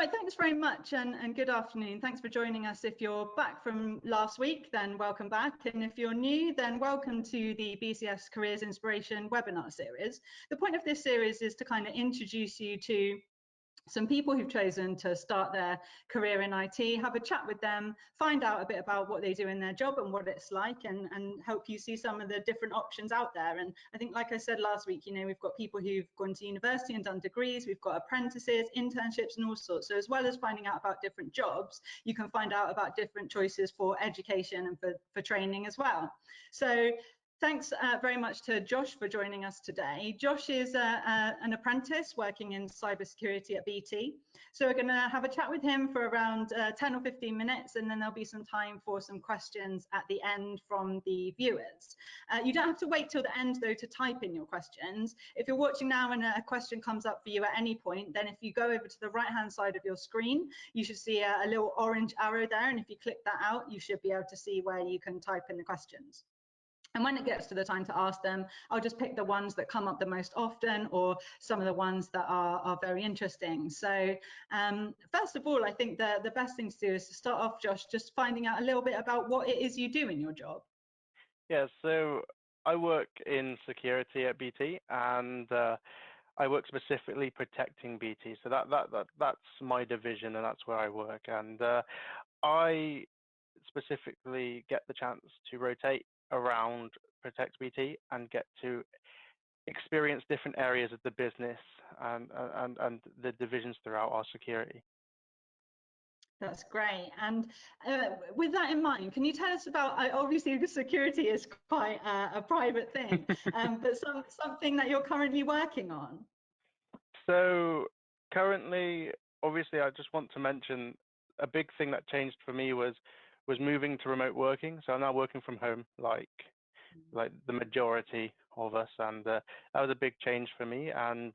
Right, thanks very much and good afternoon. Thanks for joining us. If you're back from last week, then welcome back. And if you're new, then welcome to the BCS Careers Inspiration webinar series. The point of this series is to kind of introduce you to some people who've chosen to start their career in IT, have a chat with them, find out a bit about what they do in their job and what it's like, and help you see some of the different options out there. And I think, like I said last week, you know, we've got people who've gone to university and done degrees, we've got apprentices, internships, and all sorts. So as well as finding out about different jobs, you can find out about different choices for education and for training as well. So thanks very much to Josh for joining us today. Josh is an apprentice working in cybersecurity at BT. So we're going to have a chat with him for around 10 or 15 minutes, and then there'll be some time for some questions at the end from the viewers. You don't have to wait till the end, though, to type in your questions. If you're watching now and a question comes up for you at any point, then if you go over to the right-hand side of your screen, you should see a little orange arrow there, and if you click that out, you should be able to see where you can type in the questions. And when it gets to the time to ask them, I'll just pick the ones that come up the most often or some of the ones that are very interesting. So first of all, I think the best thing to do is to start off, Josh, just finding out a little bit about what it is you do in your job. Yeah, so I work in security at BT, and I work specifically protecting BT. So that's my division, and that's where I work. And I specifically get the chance to rotate around Protect BT and get to experience different areas of the business and the divisions throughout our security. That's great. And with that in mind, can you tell us about, obviously the security is quite a private thing, but something that you're currently working on? So currently, obviously, I just want to mention a big thing that changed for me was moving to remote working. So I'm now working from home, like the majority of us, and that was a big change for me. And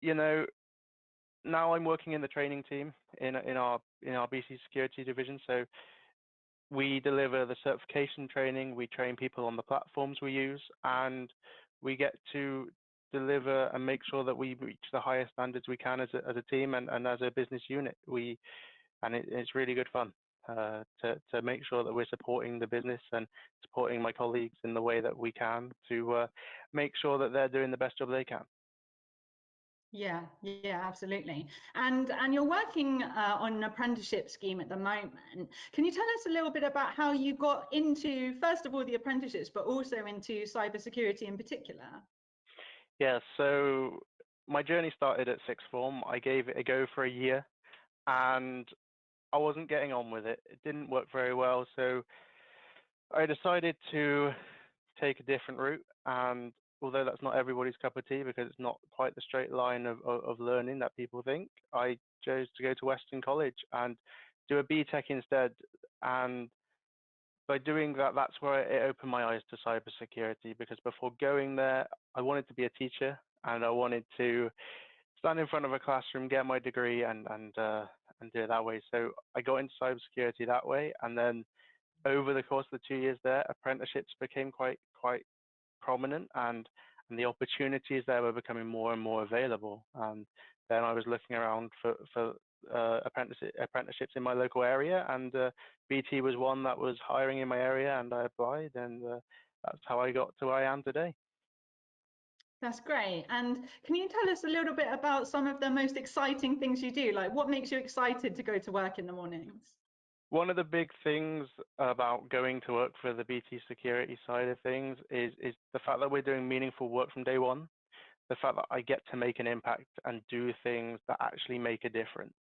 you know, now I'm working in the training team in our BC security division. So we deliver the certification training, we train people on the platforms we use, and we get to deliver and make sure that we reach the highest standards we can as a team and as a business unit. It's really good fun to make sure that we're supporting the business and supporting my colleagues in the way that we can to make sure that they're doing the best job they can. Yeah, absolutely. And you're working on an apprenticeship scheme at the moment. Can you tell us a little bit about how you got into, first of all, the apprenticeships, but also into cybersecurity in particular? Yeah, so my journey started at sixth form. I gave it a go for a year, and I wasn't getting on with it. It didn't work very well, so I decided to take a different route. And although that's not everybody's cup of tea, because it's not quite the straight line of learning that people think, I chose to go to Western College and do a BTEC instead. And by doing that, that's where it opened my eyes to cybersecurity, because before going there, I wanted to be a teacher and I wanted to stand in front of a classroom, get my degree, and do it that way. So I got into cybersecurity that way, and then over the course of the 2 years there, apprenticeships became quite prominent, and the opportunities there were becoming more and more available. And then I was looking around for apprenticeships in my local area, and BT was one that was hiring in my area, and I applied, and that's how I got to where I am today. That's great. And can you tell us a little bit about some of the most exciting things you do? Like, what makes you excited to go to work in the mornings? One of the big things about going to work for the BT security side of things is the fact that we're doing meaningful work from day one. The fact that I get to make an impact and do things that actually make a difference.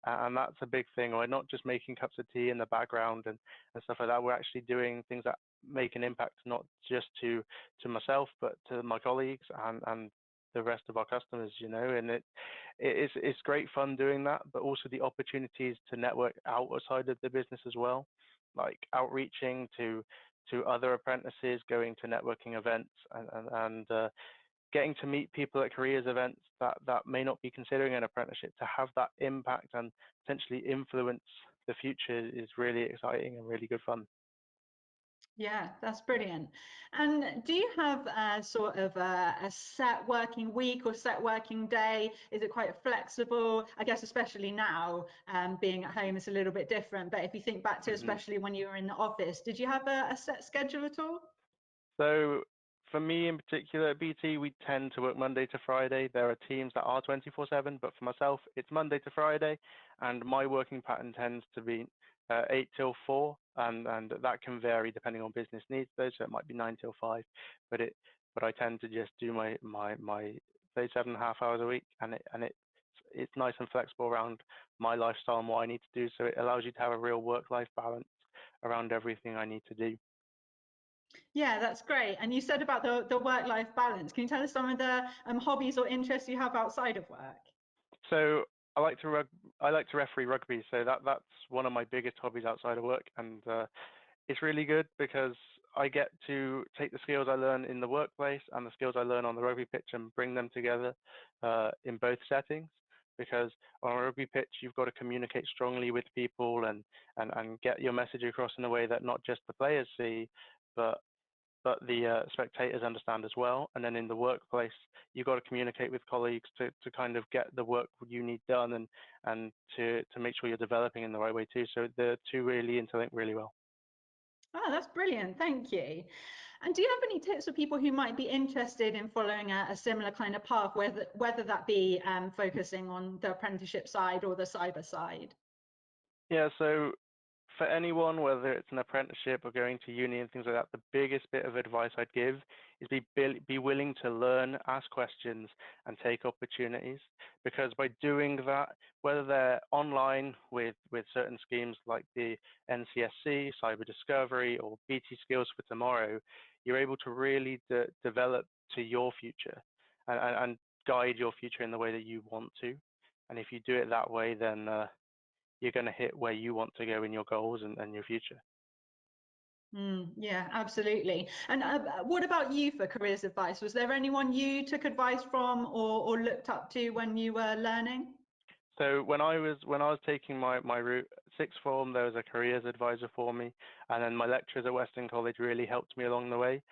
And that's a big thing. We're not just making cups of tea in the background and stuff like that. We're actually doing things that make an impact, not just to myself, but to my colleagues and the rest of our customers, you know. And it's great fun doing that, but also the opportunities to network outside of the business as well, like outreaching to other apprentices, going to networking events, and getting to meet people at careers events that may not be considering an apprenticeship, to have that impact and potentially influence the future is really exciting and really good fun. Yeah, that's brilliant. And do you have a sort of a set working week or set working day? Is it quite flexible? I guess especially now, being at home is a little bit different. But if you think back to Hmm. especially when you were in the office, did you have a set schedule at all? So for me in particular at BT, we tend to work Monday to Friday. There are teams that are 24/7, but for myself, it's Monday to Friday, and my working pattern tends to be 8 till 4, and that can vary depending on business needs though, so it might be 9 till 5, but I tend to just do my 37.5 hours a week, and it's nice and flexible around my lifestyle and what I need to do, so it allows you to have a real work-life balance around everything I need to do. Yeah, that's great. And you said about the work-life balance. Can you tell us some of the hobbies or interests you have outside of work? So I like to referee rugby, so that's one of my biggest hobbies outside of work, and it's really good because I get to take the skills I learn in the workplace and the skills I learn on the rugby pitch and bring them together in both settings. Because on a rugby pitch, you've got to communicate strongly with people and get your message across in a way that not just the players see, but the spectators understand as well. And then in the workplace, you've got to communicate with colleagues to kind of get the work you need done and to make sure you're developing in the right way too. So the two really interlink really well. Oh, that's brilliant. Thank you. And do you have any tips for people who might be interested in following a similar kind of path, whether that be focusing on the apprenticeship side or the cyber side? Yeah, so for anyone, whether it's an apprenticeship or going to uni and things like that, the biggest bit of advice I'd give is be willing to learn, ask questions, and take opportunities. Because by doing that, whether they're online with certain schemes like the NCSC, Cyber Discovery, or BT Skills for Tomorrow, you're able to really develop to your future and guide your future in the way that you want to. And if you do it that way, then you're going to hit where you want to go in your goals and your future. Yeah, absolutely. And what about you for careers advice? Was there anyone you took advice from or looked up to when you were learning? So when I was taking my route sixth form, there was a careers advisor for me, and then my lecturers at Western College really helped me along the way.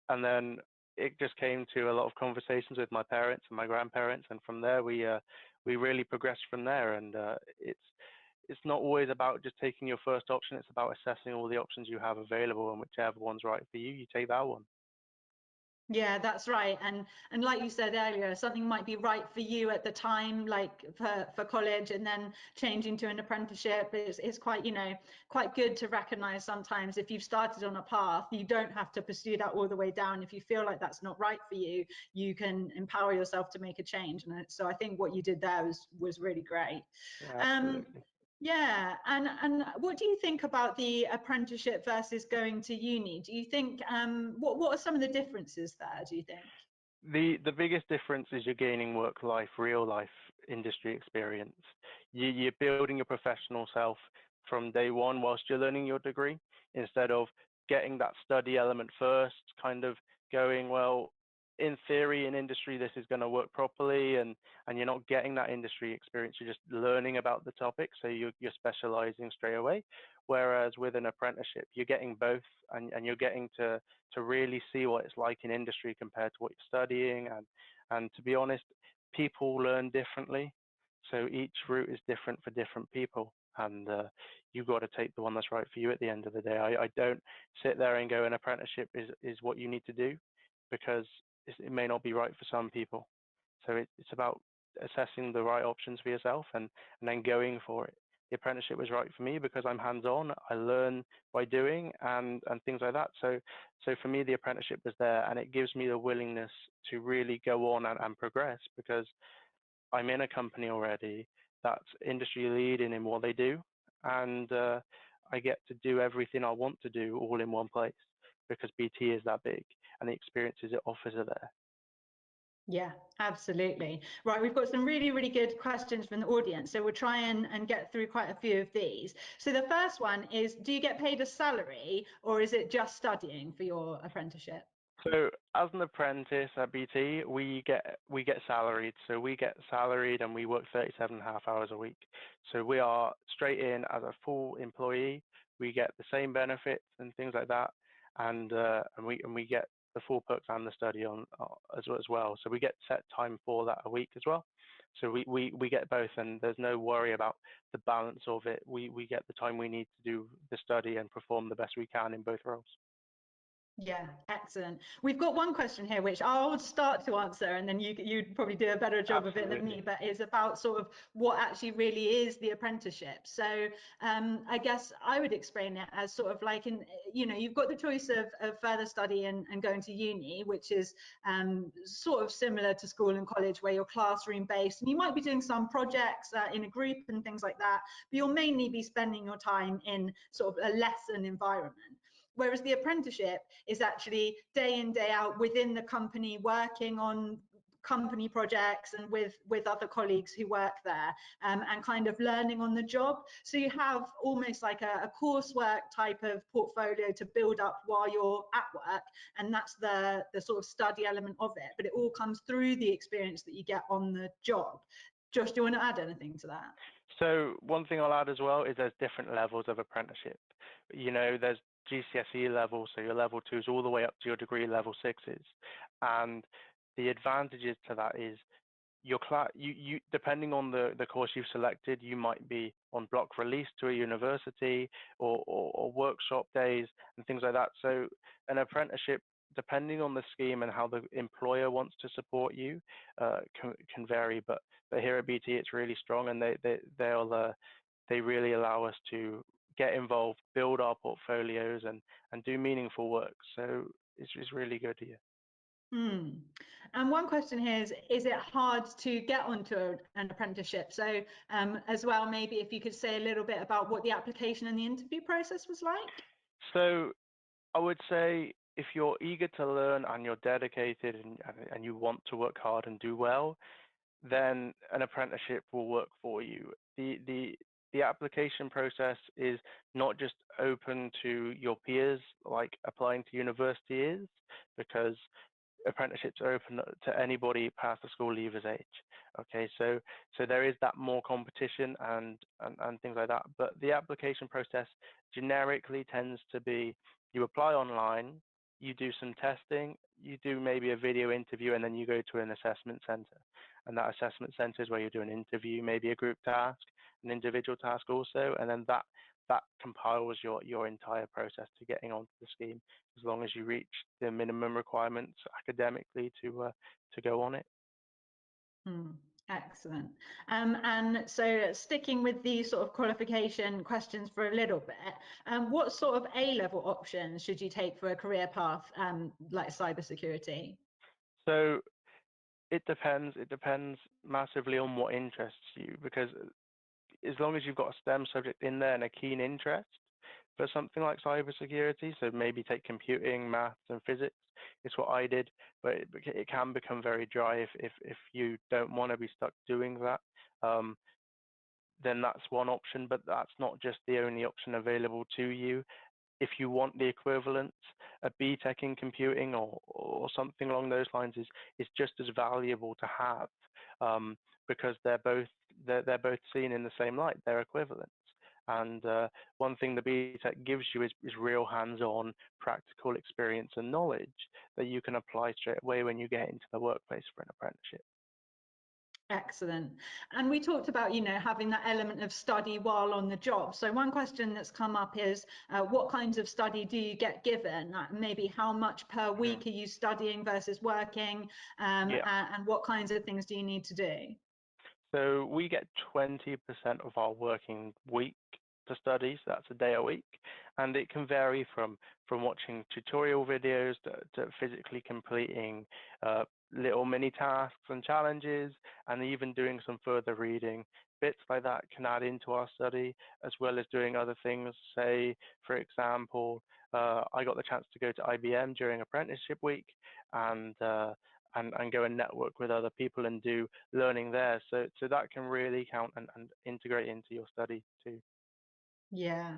And then it just came to a lot of conversations with my parents and my grandparents, and from there we really progressed from there. And it's not always about just taking your first option. It's about assessing all the options you have available, and whichever one's right for you, you take that one. Yeah, that's right. And like you said earlier, something might be right for you at the time, like for college, and then changing to an apprenticeship is quite, quite good to recognize sometimes if you've started on a path, you don't have to pursue that all the way down. If you feel like that's not right for you, you can empower yourself to make a change. And so I think what you did there was really great. Yeah, Um, absolutely. yeah, and what do you think about the apprenticeship versus going to uni? Do you think what are some of the differences there, do you think? The biggest difference is you're gaining work life, real life industry experience. You're building your professional self from day one whilst you're learning your degree, instead of getting that study element first, kind of going, well, in theory, in industry, this is going to work properly, and you're not getting that industry experience. You're just learning about the topic, so you're specializing straight away. Whereas with an apprenticeship, you're getting both, and you're getting to really see what it's like in industry compared to what you're studying. And to be honest, people learn differently. So each route is different for different people. And you've got to take the one that's right for you at the end of the day. I don't sit there and go, an apprenticeship is what you need to do, because it may not be right for some people. So it's about assessing the right options for yourself and then going for it. The apprenticeship was right for me because I'm hands-on. I learn by doing and things like that. So for me, the apprenticeship was there, and it gives me the willingness to really go on and progress, because I'm in a company already that's industry leading in what they do, and I get to do everything I want to do all in one place because BT is that big and the experiences it offers are there. Yeah, absolutely. Right, we've got some really, really good questions from the audience. So we'll try and get through quite a few of these. So the first one is, do you get paid a salary or is it just studying for your apprenticeship? So as an apprentice at BT, we get salaried. So we get salaried and we work 37.5 hours a week. So we are straight in as a full employee. We get the same benefits and things like that. and we get the full perks and the study on as well. So we get set time for that a week as well. So we get both, and there's no worry about the balance of it. We get the time we need to do the study and perform the best we can in both roles. Yeah, excellent. We've got one question here, which I'll start to answer, and then you'd probably do a better job of it than me, but it's about sort of what actually really is the apprenticeship. So I guess I would explain it as sort of like, you've got the choice of further study and going to uni, which is sort of similar to school and college, where you're classroom based, and you might be doing some projects in a group and things like that, but you'll mainly be spending your time in sort of a lesson environment. Whereas the apprenticeship is actually day in, day out within the company, working on company projects and with other colleagues who work there, and kind of learning on the job. So you have almost like a coursework type of portfolio to build up while you're at work, and that's the sort of study element of it. But it all comes through the experience that you get on the job. Josh, do you want to add anything to that? So one thing I'll add as well is there's different levels of apprenticeship. There's GCSE level, so your level 2s all the way up to your degree level 6s, and the advantages to that is your class. You depending on the course you've selected, you might be on block release to a university or workshop days and things like that. So an apprenticeship, depending on the scheme and how the employer wants to support you, can vary. But here at BT, it's really strong, and they really allow us to get involved, build our portfolios, and do meaningful work. So it's really good here. And one question here is it hard to get onto an apprenticeship? So as well, maybe if you could say a little bit about what the application and the interview process was like? So I would say if you're eager to learn and you're dedicated and you want to work hard and do well, then an apprenticeship will work for you. The application process is not just open to your peers like applying to university is, because apprenticeships are open to anybody past the school leavers age. Okay, so there is that more competition and things like that. But the application process generically tends to be you apply online, you do some testing, you do maybe a video interview, and then you go to an assessment center. And that assessment center is where you do an interview, maybe a group task, an individual task also, and then that compiles your entire process to getting onto the scheme, as long as you reach the minimum requirements academically to go on it. Excellent. And so sticking with these sort of qualification questions for a little bit, what sort of A-level options should you take for a career path like cybersecurity? So it depends. It depends massively on what interests you, because as long as you've got a STEM subject in there and a keen interest for something like cybersecurity, so maybe take computing, maths, and physics. It's what I did, but it can become very dry if you don't want to be stuck doing that. Then that's one option, but that's not just the only option available to you. If you want the equivalent, a BTEC in computing or something along those lines is just as valuable to have, because they're both seen in the same light. They're equivalents. And one thing the BTEC gives you is real hands-on practical experience and knowledge that you can apply straight away when you get into the workplace for an apprenticeship. Excellent. And we talked about, having that element of study while on the job. So one question that's come up is, what kinds of study do you get given? Maybe how much per week are you studying versus working? And what kinds of things do you need to do? So we get 20% of our working week to study, so that's a day a week, and it can vary from watching tutorial videos to physically completing little mini tasks and challenges, and even doing some further reading. Bits like that can add into our study, as well as doing other things. Say, for example, I got the chance to go to IBM during apprenticeship week and go and network with other people and do learning there. So that can really count and integrate into your study too. Yeah.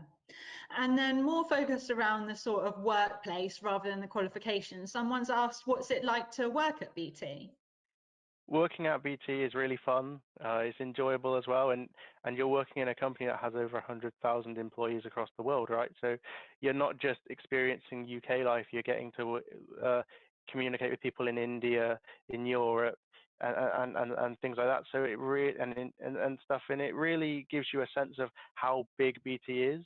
And then more focused around the sort of workplace rather than the qualifications. Someone's asked, what's it like to work at BT? working at BT is really fun. It's enjoyable as well, and you're working in a company that has over 100,000 employees across the world, right? So you're not just experiencing UK life. You're getting to communicate with people in India, in Europe, and things like that. So it really and stuff, and it really gives you a sense of how big BT is.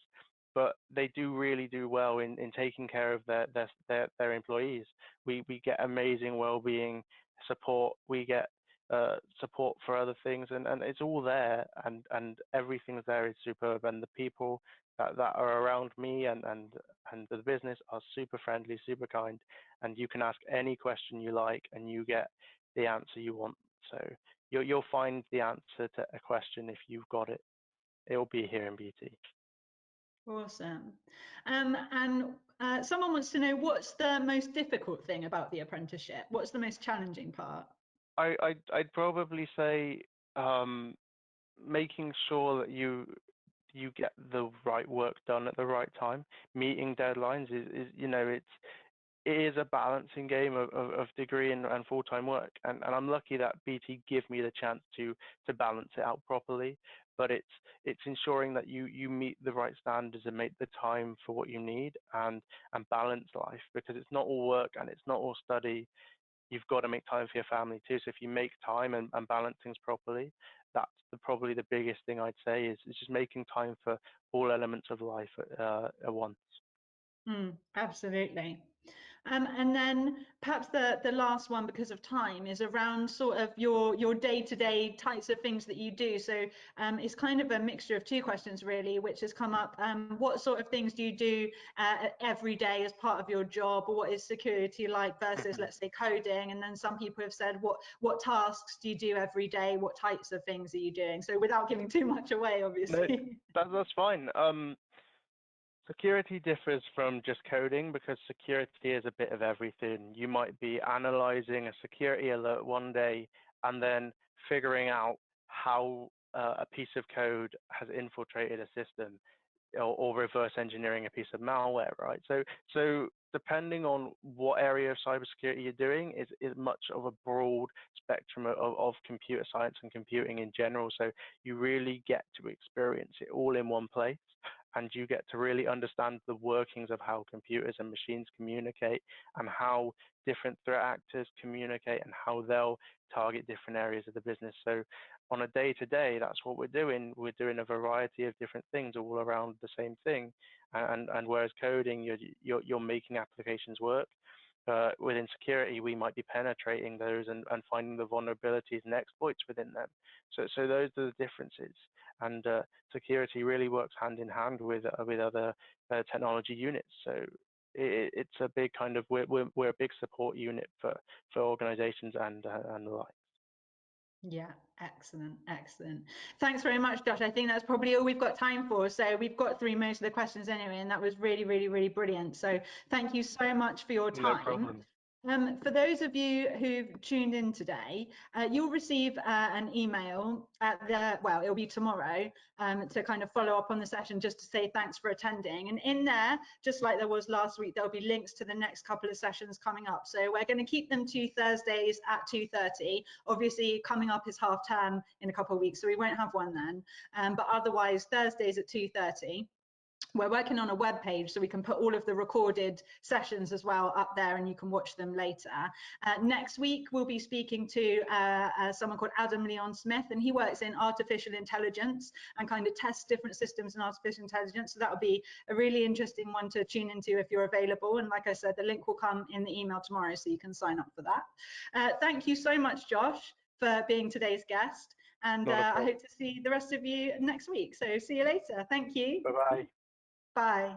But they do really do well in taking care of their employees. We get amazing well-being support. We get support for other things, and it's all there, and everything's there is superb. And the people that are around me and the business are super friendly, super kind, and you can ask any question you like, and you get the answer you want. So you'll find the answer to a question if you've got it. It'll be here in BT. Awesome. And someone wants to know, what's the most difficult thing about the apprenticeship? What's the most challenging part? I'd probably say making sure that you get the right work done at the right time. Meeting deadlines is it is a balancing game of degree and full-time work, and I'm lucky that BT give me the chance to balance it out properly. But it's ensuring that you meet the right standards and make the time for what you need, and balance life, because it's not all work and it's not all study. You've got to make time for your family too. So if you make time and balance things properly, that's probably the biggest thing I'd say is just making time for all elements of life at once. Absolutely. And then perhaps the last one, because of time, is around sort of your day-to-day types of things that you do. So it's kind of a mixture of two questions really, which has come up. What sort of things do you do every day as part of your job, or what is security like versus, let's say, coding? And then some people have said, what tasks do you do every day? What types of things are you doing? So without giving too much away, obviously. No, that's fine. Security differs from just coding, because security is a bit of everything. You might be analyzing a security alert one day and then figuring out how a piece of code has infiltrated a system, or reverse engineering a piece of malware, right? So depending on what area of cybersecurity you're doing is much of a broad spectrum of computer science and computing in general. So you really get to experience it all in one place, and you get to really understand the workings of how computers and machines communicate, and how different threat actors communicate, and how they'll target different areas of the business. So on a day-to-day, that's what we're doing. We're doing a variety of different things all around the same thing. And whereas coding, you're making applications work. Within security, we might be penetrating those and finding the vulnerabilities and exploits within them. So those are the differences. And security really works hand in hand with other technology units. So it's a big kind of, we're a big support unit for organizations and the like. Yeah, excellent. Thanks very much, Josh. I think that's probably all we've got time for. So we've got through most of the questions anyway, and that was really, really, really brilliant. So thank you so much for your time. No problem. For those of you who've tuned in today, you'll receive an email it'll be tomorrow, to kind of follow up on the session, just to say thanks for attending. And in there, just like there was last week, there'll be links to the next couple of sessions coming up. So we're going to keep them to Thursdays at 2:30. Obviously, coming up is half term in a couple of weeks, so we won't have one then. But otherwise, Thursdays at 2:30. We're working on a web page, so we can put all of the recorded sessions as well up there, and you can watch them later. Next week, we'll be speaking to someone called Adam Leon Smith, and he works in artificial intelligence and kind of tests different systems in artificial intelligence. So that'll be a really interesting one to tune into if you're available. And like I said, the link will come in the email tomorrow, so you can sign up for that. Thank you so much, Josh, for being today's guest. And I hope to see the rest of you next week. So see you later. Thank you. Bye-bye. Bye.